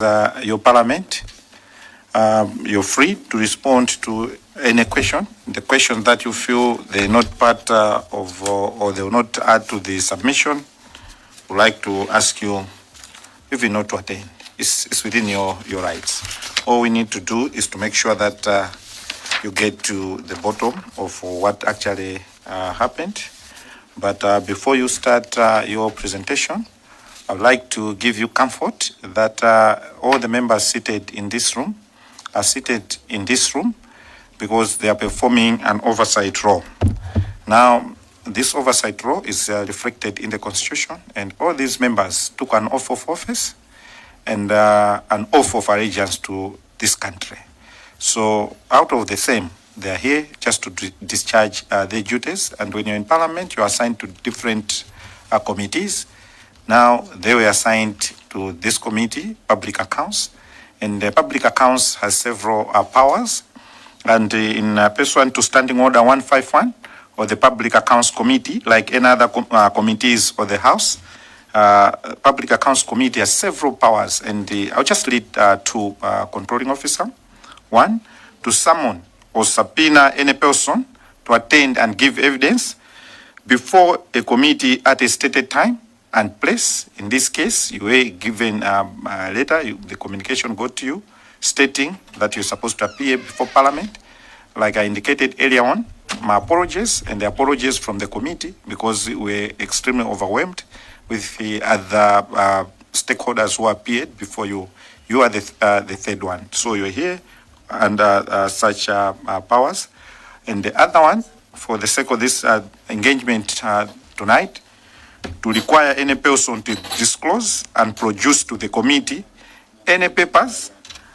your parliament. You're free to respond to any question. The question that you feel they're not part of or they will not add to the submission, would like to ask you even not to attend. It's within your rights. All we need to do is to make sure that you get to the bottom of what actually happened. But before you start your presentation, I'd like to give you comfort that all the members seated in this room are seated in this room because they are performing an oversight role. Now, this oversight role is reflected in the Constitution, and all these members took an oath of office and an oath of allegiance to this country. So out of the same, they are here just to discharge their duties, and when you're in Parliament, you're assigned to different committees. Now, they were assigned to this committee, Public Accounts, and the Public Accounts has several powers, and in pursuant to Standing Order 151, or the Public Accounts Committee, like any other committees of the House, Public Accounts Committee has several powers, and I'll just read to controlling officer. 1, to summon or subpoena any person to attend and give evidence before a committee at a stated time and place. In this case, you were given a letter, the communication got to you stating that you're supposed to appear before Parliament. Like I indicated earlier on, my apologies and the apologies from the committee because we're extremely overwhelmed with the other stakeholders who appeared before you. You are the third one. So you're here under such powers. And the other one, for the sake of this engagement tonight, to require any person to disclose and produce to the committee any papers